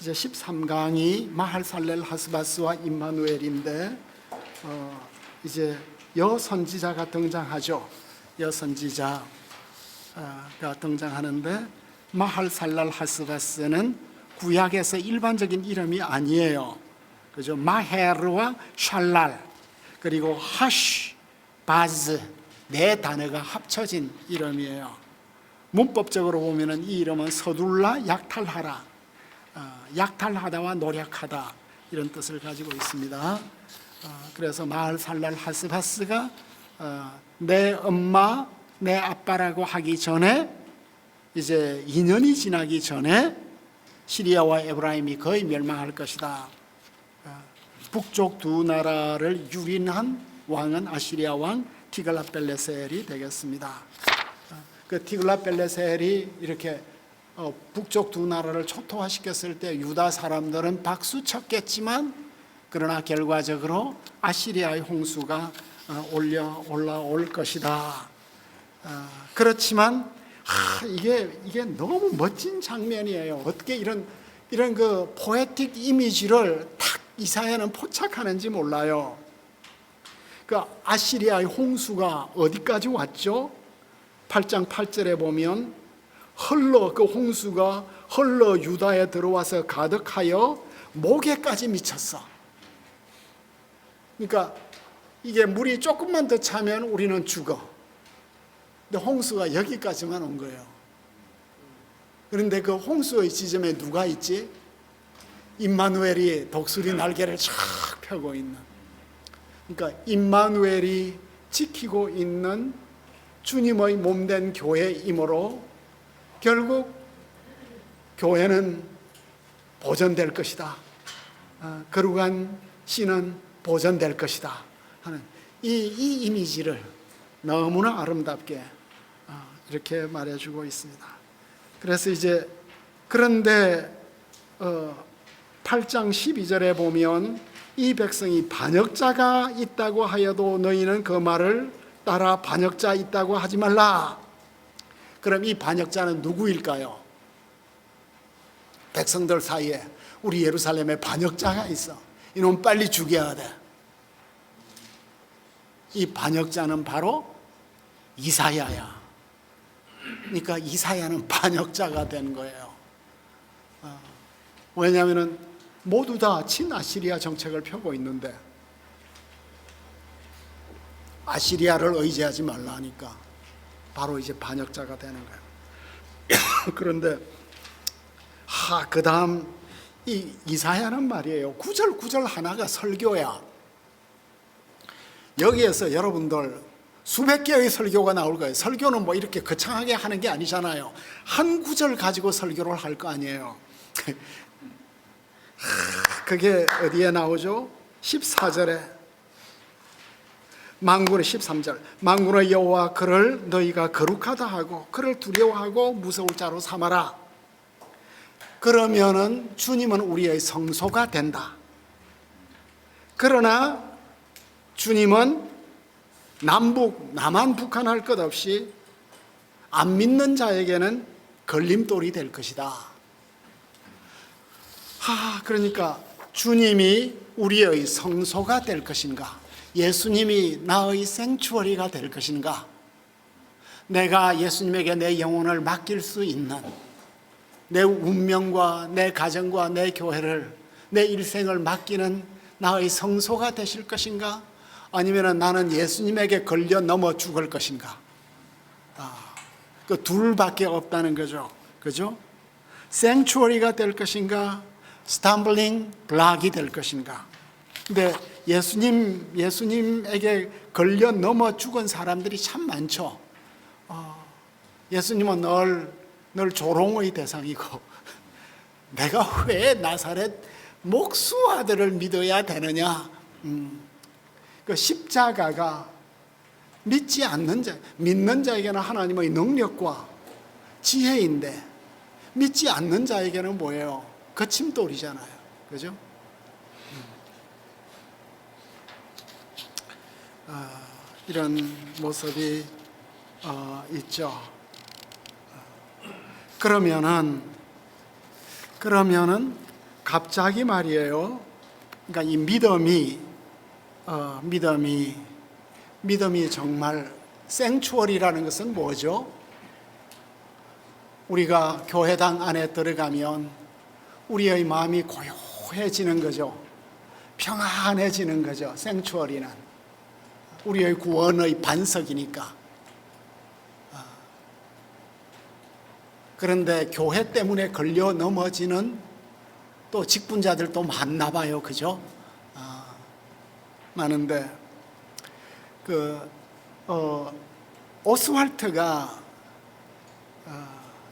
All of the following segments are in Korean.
이제 13강이 마할살렐 하스바스와 임마누엘인데 이제 여선지자가 등장하죠. 여선지자가 등장하는데 마할살렐 하스바스는 구약에서 일반적인 이름이 아니에요. 그죠? 마헤르와 샬랄 그리고 하쉬, 바즈 네 단어가 합쳐진 이름이에요. 문법적으로 보면은 이 이름은 서둘러 약탈하라, 약탈하다와 노력하다 이런 뜻을 가지고 있습니다. 그래서 마할살렐 하스바스가 내 엄마, 내 아빠라고 하기 전에 이제 2년이 지나기 전에 시리아와 에브라임이 거의 멸망할 것이다. 북쪽 두 나라를 유린한 왕은 아시리아 왕 티글랏벨레셀이 되겠습니다. 그 티글랏벨레셀이 이렇게 북쪽 두 나라를 초토화시켰을 때 유다 사람들은 박수 쳤겠지만 그러나 결과적으로 아시리아의 홍수가 올라올 것이다. 그렇지만 이게 너무 멋진 장면이에요. 어떻게 이런 그 포에틱 이미지를 탁 이사야는 포착하는지 몰라요. 그 아시리아의 홍수가 어디까지 왔죠? 8장 8절에 보면 그 홍수가 흘러 유다에 들어와서 가득하여 목에까지 미쳤어. 그러니까 이게 물이 조금만 더 차면 우리는 죽어. 근데 홍수가 여기까지만 온 거예요. 그런데 그 홍수의 지점에 누가 있지? 임마누엘이 독수리 날개를 쫙 펴고 있는, 그러니까 임마누엘이 지키고 있는 주님의 몸된 교회이므로 결국 교회는 보존될 것이다. 거룩한 신은 보존될 것이다 하는 이 이미지를 너무나 아름답게 이렇게 말해주고 있습니다. 그래서 이제 그런데 8장 12절에 보면 이 백성이 반역자가 있다고 하여도 너희는 그 말을 따라 반역자 있다고 하지 말라. 그럼 이 반역자는 누구일까요? 백성들 사이에 우리 예루살렘에 반역자가 있어. 이놈 빨리 죽여야 돼. 이 반역자는 바로 이사야야. 그러니까 이사야는 반역자가 된 거예요. 왜냐하면 모두 다 친아시리아 정책을 펴고 있는데 아시리아를 의지하지 말라 하니까 바로 이제 반역자가 되는 거예요. 그런데 그 다음 이 이사야는 말이에요. 구절 하나가 설교야. 여기에서 여러분들 수백 개의 설교가 나올 거예요. 설교는 뭐 이렇게 거창하게 하는 게 아니잖아요. 한 구절 가지고 설교를 할 거 아니에요. 그게 어디에 나오죠? 14절에 만군의 13절 만군의 여호와 그를 너희가 거룩하다 하고 그를 두려워하고 무서울 자로 삼아라. 그러면은 주님은 우리의 성소가 된다. 그러나 주님은 남한 북한 할 것 없이 안 믿는 자에게는 걸림돌이 될 것이다. 그러니까 주님이 우리의 성소가 될 것인가? 예수님이 나의 생추어리가 될 것인가? 내가 예수님에게 내 영혼을 맡길 수 있는, 내 운명과 내 가정과 내 교회를, 내 일생을 맡기는 나의 성소가 되실 것인가? 아니면 나는 예수님에게 걸려 넘어 죽을 것인가? 그 둘밖에 없다는 거죠. 그죠? 생추어리가 될 것인가? 스탬블링 블락이 될 것인가? 근데 예수님에게 걸려 넘어 죽은 사람들이 참 많죠. 예수님은 늘 조롱의 대상이고 내가 왜 나사렛 목수 아들을 믿어야 되느냐? 그 십자가가 믿지 않는 자, 믿는 자에게는 하나님의 능력과 지혜인데 믿지 않는 자에게는 뭐예요? 거침돌이잖아요. 그죠? 이런 모습이 있죠. 그러면은 갑자기 말이에요. 그러니까 이 믿음이 정말 생추얼이라는 것은 뭐죠? 우리가 교회당 안에 들어가면 우리의 마음이 고요해지는 거죠. 평안해지는 거죠. 생추얼이는 우리의 구원의 반석이니까. 그런데 교회 때문에 걸려 넘어지는 또 직분자들도 많나 봐요. 그죠? 많은데 오스왈트가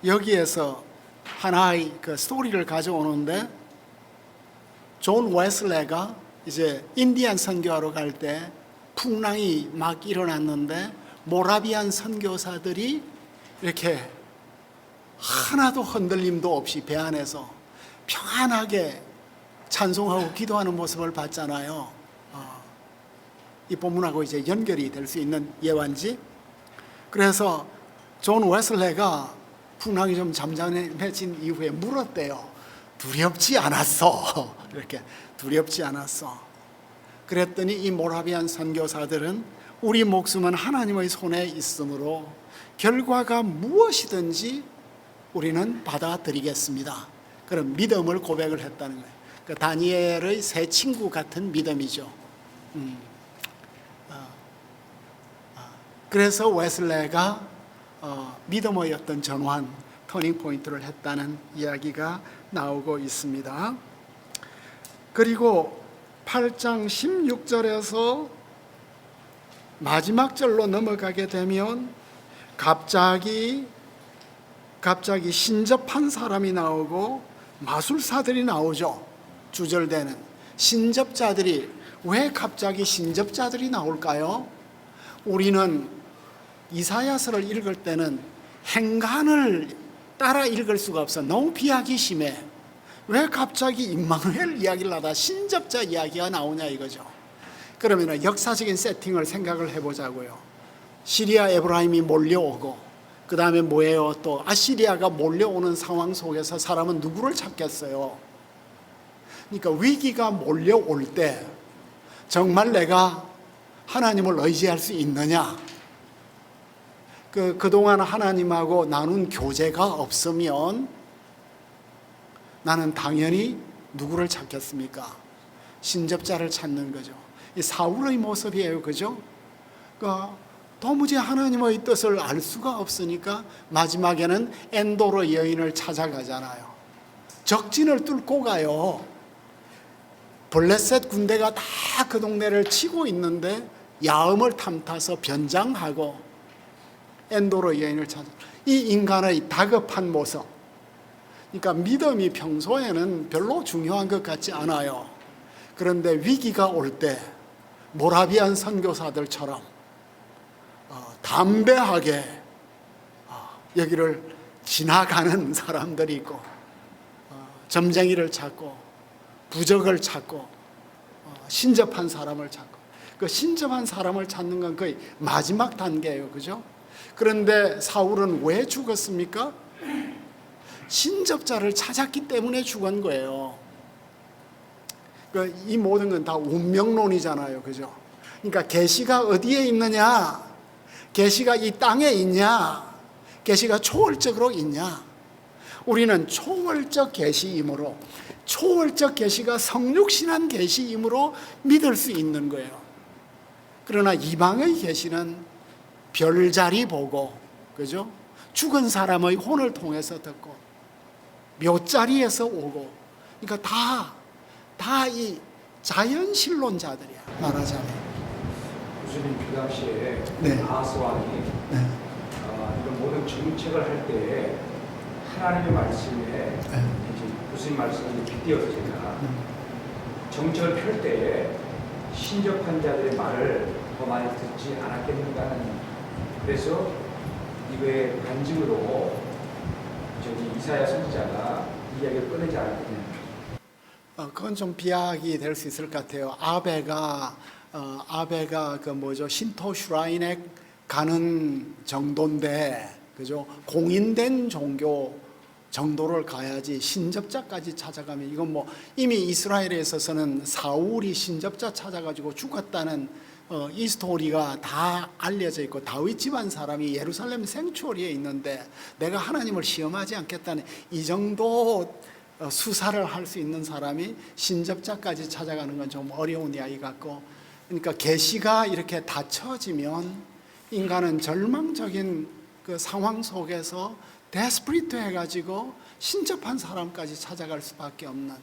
여기에서 하나의 그 스토리를 가져오는데, 존 웨슬레가 이제 인디안 선교하러 갈 때 풍랑이 막 일어났는데 모라비안 선교사들이 이렇게 하나도 흔들림도 없이 배 안에서 평안하게 찬송하고 기도하는 모습을 봤잖아요. 이 본문하고 이제 연결이 될 수 있는 예화인지. 그래서 존 웨슬레가 풍랑이 좀 잠잠해진 이후에 물었대요. 두렵지 않았어? 이렇게 두렵지 않았어? 그랬더니 이 모라비안 선교사들은 우리 목숨은 하나님의 손에 있으므로 결과가 무엇이든지 우리는 받아들이겠습니다. 그런 믿음을 고백을 했다는 거예요. 그러니까 다니엘의 새 친구 같은 믿음이죠. 그래서 웨슬레가 믿음의 어떤 전환, 터닝 포인트를 했다는 이야기가 나오고 있습니다. 그리고 8장 16절에서 마지막 절로 넘어가게 되면 갑자기 신접한 사람이 나오고 마술사들이 나오죠. 주절되는 신접자들이. 왜 갑자기 신접자들이 나올까요? 우리는 이사야서를 읽을 때는 행간을 따라 읽을 수가 없어. 너무 비약이 심해. 왜 갑자기 임마누엘 이야기를 하다 신접자 이야기가 나오냐 이거죠. 그러면 역사적인 세팅을 생각을 해보자고요. 시리아 에브라임이 몰려오고, 그 다음에 뭐예요? 또 아시리아가 몰려오는 상황 속에서 사람은 누구를 찾겠어요? 그러니까 위기가 몰려올 때 정말 내가 하나님을 의지할 수 있느냐? 그동안 하나님하고 나눈 교제가 없으면 나는 당연히 누구를 찾겠습니까? 신접자를 찾는 거죠. 이 사울의 모습이에요. 그죠? 그러니까 도무지 하나님의 뜻을 알 수가 없으니까 마지막에는 엔도르 여인을 찾아가잖아요. 적진을 뚫고 가요. 블레셋 군대가 다 그 동네를 치고 있는데 야음을 탐타서 변장하고 엔도르 여인을 찾아. 이 인간의 다급한 모습. 그러니까 믿음이 평소에는 별로 중요한 것 같지 않아요. 그런데 위기가 올 때 모라비안 선교사들처럼 담대하게 여기를 지나가는 사람들이 있고, 점쟁이를 찾고 부적을 찾고 신접한 사람을 찾고. 그 신접한 사람을 찾는 건 거의 마지막 단계예요. 그죠? 그런데 사울은 왜 죽었습니까? 신접자를 찾았기 때문에 죽은 거예요. 이 모든 건 다 운명론이잖아요. 그죠? 그러니까 계시가 어디에 있느냐? 계시가 이 땅에 있냐? 계시가 초월적으로 있냐? 우리는 초월적 계시이므로, 초월적 계시가 성육신한 계시이므로 믿을 수 있는 거예요. 그러나 이방의 계시는 별자리 보고, 그죠? 죽은 사람의 혼을 통해서 듣고 묘자리에서 오고, 그러니까 다 이 자연신론자들이야, 말하자면. 교수님 그 당시에 네. 아하스 왕이 이런 모든 정책을 할 때 하나님의 말씀에 이제 교수님 말씀을 빗대어서 제가 정책을 펼 때에 신접한 자들의 말을 더 많이 듣지 않았겠는가는, 그래서 이거의 반증으로 이사야 선지자가 이야기를 꺼내지 않았거든요. 그건 좀 비약이 될 수 있을 것 같아요. 아베가 신토 슈라인에 가는 정도인데, 그죠? 공인된 종교 정도를 가야지 신접자까지 찾아가면 이건 뭐 이미 이스라엘에 있어서는 사울이 신접자 찾아가지고 죽었다는 이 스토리가 다 알려져 있고 다윗 집안 사람이 예루살렘 생추어리에 있는데 내가 하나님을 시험하지 않겠다는 이 정도 수사를 할 수 있는 사람이 신접자까지 찾아가는 건 좀 어려운 이야기 같고, 그러니까 계시가 이렇게 닫혀지면 인간은 절망적인 그 상황 속에서 데스프리트 해가지고 신접한 사람까지 찾아갈 수밖에 없는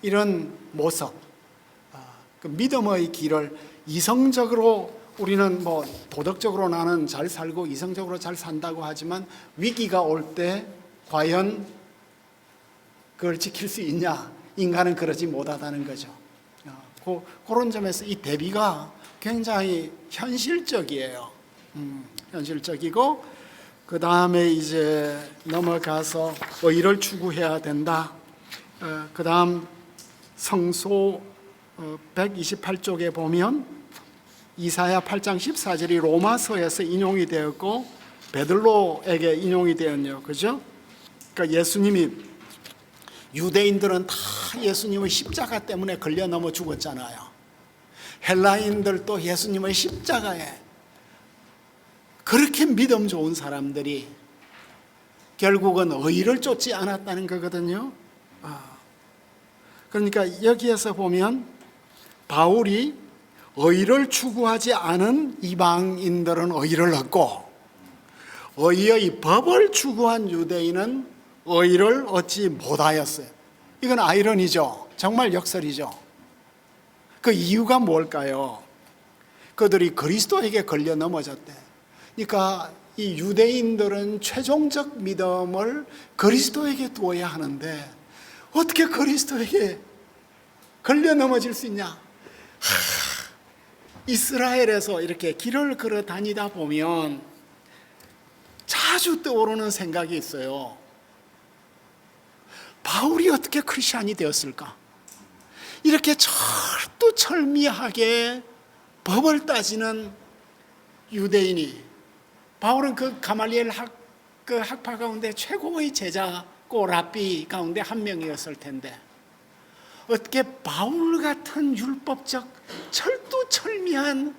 이런 모습, 그 믿음의 길을 이성적으로 우리는 뭐 도덕적으로 나는 잘 살고 이성적으로 잘 산다고 하지만 위기가 올 때 과연 그걸 지킬 수 있냐? 인간은 그러지 못하다는 거죠. 그런 점에서 이 대비가 굉장히 현실적이에요. 현실적이고, 그 다음에 이제 넘어가서 의를 추구해야 된다. 그 다음 성소 128쪽에 보면 이사야 8장 14절이 로마서에서 인용이 되었고 베들로에게 인용이 되었네요. 그죠? 그러니까 예수님이, 유대인들은 다 예수님의 십자가 때문에 걸려 넘어 죽었잖아요. 헬라인들도 예수님의 십자가에, 그렇게 믿음 좋은 사람들이 결국은 의를 쫓지 않았다는 거거든요. 그러니까 여기에서 보면 바울이 의를 추구하지 않은 이방인들은 의를 얻고 의의 법을 추구한 유대인은 의를 얻지 못하였어요. 이건 아이러니죠. 정말 역설이죠. 그 이유가 뭘까요? 그들이 그리스도에게 걸려 넘어졌대. 그러니까 이 유대인들은 최종적 믿음을 그리스도에게 두어야 하는데 어떻게 그리스도에게 걸려 넘어질 수 있냐? 이스라엘에서 이렇게 길을 걸어 다니다 보면 자주 떠오르는 생각이 있어요. 바울이 어떻게 크리스찬이 되었을까? 이렇게 철두철미하게 법을 따지는 유대인이, 바울은 그 가말리엘 학파 가운데 최고의 제자고 랍비 가운데 한 명이었을 텐데 어떻게 바울 같은 율법적, 철두철미한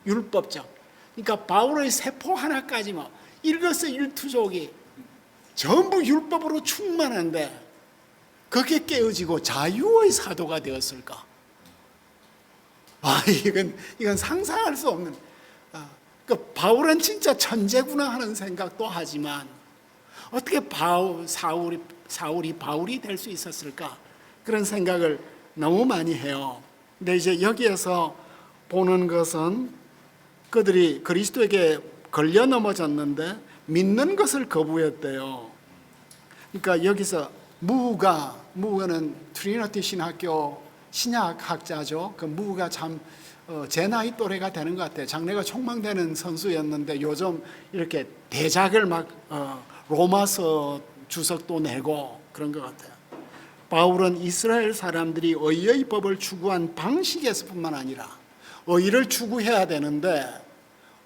율법적, 그러니까 바울의 세포 하나까지 뭐 일거수일투족이 전부 율법으로 충만한데 그게 깨어지고 자유의 사도가 되었을까? 이건 상상할 수 없는. 바울은 진짜 천재구나 하는 생각도 하지만 어떻게 사울이 바울이 될 수 있었을까? 그런 생각을 너무 많이 해요. 근데 이제 여기에서 보는 것은 그들이 그리스도에게 걸려 넘어졌는데 믿는 것을 거부했대요. 그러니까 여기서 무우가는 트리니티 신학교 신약학자죠. 그 무우가 참 제 나이 또래가 되는 것 같아요. 장래가 촉망되는 선수였는데 요즘 이렇게 대작을 막 로마서 주석도 내고 그런 것 같아요. 바울은 이스라엘 사람들이 의의 법을 추구한 방식에서뿐만 아니라 의를 추구해야 되는데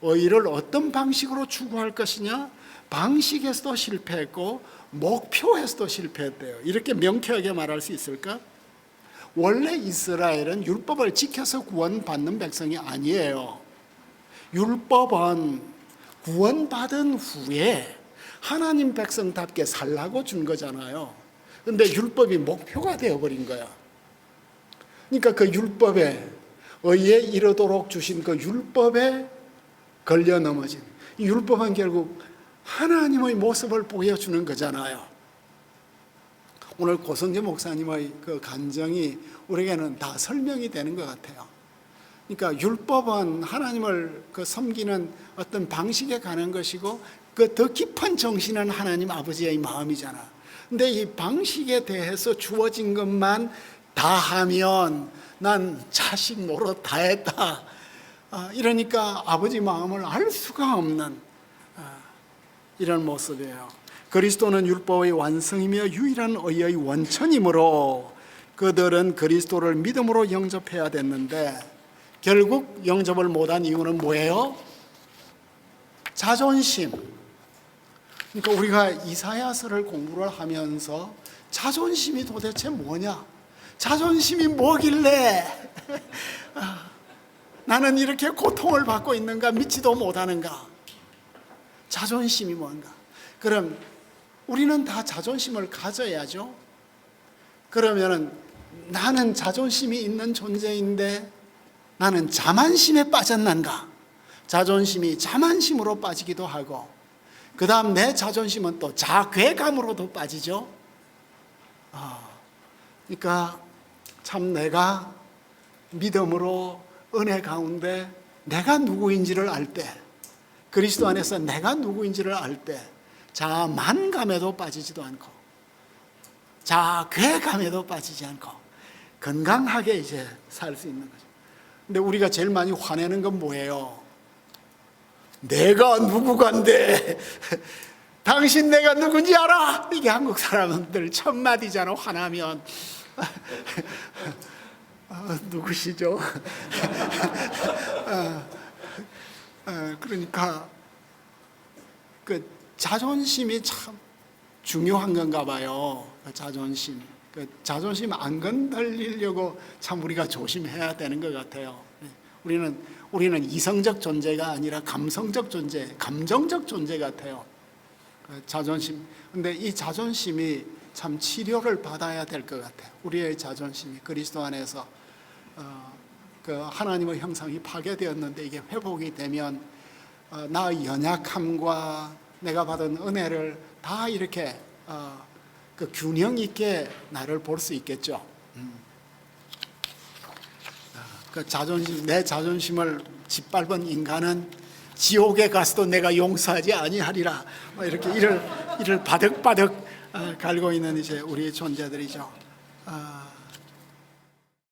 의를 어떤 방식으로 추구할 것이냐? 방식에서도 실패했고 목표에서도 실패했대요. 이렇게 명쾌하게 말할 수 있을까? 원래 이스라엘은 율법을 지켜서 구원받는 백성이 아니에요. 율법은 구원받은 후에 하나님 백성답게 살라고 준 거잖아요. 근데 율법이 목표가 되어버린 거야. 그러니까 그 율법에 의에 이르도록 주신 그 율법에 걸려 넘어진, 이 율법은 결국 하나님의 모습을 보여주는 거잖아요. 오늘 고성재 목사님의 그 간증이 우리에게는 다 설명이 되는 것 같아요. 그러니까 율법은 하나님을 섬기는 어떤 방식에 가는 것이고 그 더 깊은 정신은 하나님 아버지의 마음이잖아. 근데 이 방식에 대해서 주어진 것만 다 하면 난 자식 노릇 다 했다. 이러니까 아버지 마음을 알 수가 없는 이런 모습이에요. 그리스도는 율법의 완성이며 유일한 의의 원천이므로 그들은 그리스도를 믿음으로 영접해야 됐는데 결국 영접을 못한 이유는 뭐예요? 자존심, 그러니까 우리가 이사야서를 공부를 하면서 자존심이 도대체 뭐냐? 자존심이 뭐길래 나는 이렇게 고통을 받고 있는가? 믿지도 못하는가? 자존심이 뭔가? 그럼 우리는 다 자존심을 가져야죠. 그러면은 나는 자존심이 있는 존재인데 나는 자만심에 빠졌는가? 자존심이 자만심으로 빠지기도 하고, 그 다음 내 자존심은 또 자괴감으로도 빠지죠. 그러니까 참 내가 믿음으로 은혜 가운데 내가 누구인지를 알 때, 그리스도 안에서 내가 누구인지를 알 때 자만감에도 빠지지도 않고 자괴감에도 빠지지 않고 건강하게 이제 살 수 있는 거죠. 근데 우리가 제일 많이 화내는 건 뭐예요? 내가 누구간데 당신 내가 누군지 알아? 이게 한국 사람들 첫 마디잖아. 화나면 누구시죠? 그러니까 그 자존심이 참 중요한 건가 봐요. 그 자존심. 그 자존심 안 건드리려고 참 우리가 조심해야 되는 것 같아요. 우리는 이성적 존재가 아니라 감성적 존재, 감정적 존재 같아요. 그 자존심. 근데 이 자존심이 참 치료를 받아야 될 것 같아요. 우리의 자존심이 그리스도 안에서 그 하나님의 형상이 파괴되었는데 이게 회복이 되면 나의 연약함과 내가 받은 은혜를 다 이렇게 그 균형 있게 나를 볼 수 있겠죠. 그 자존심, 내 자존심을 짓밟은 인간은 지옥에 가서도 내가 용서하지 아니하리라. 이렇게 이를 바득바득 갈고 있는 이제 우리의 존재들이죠.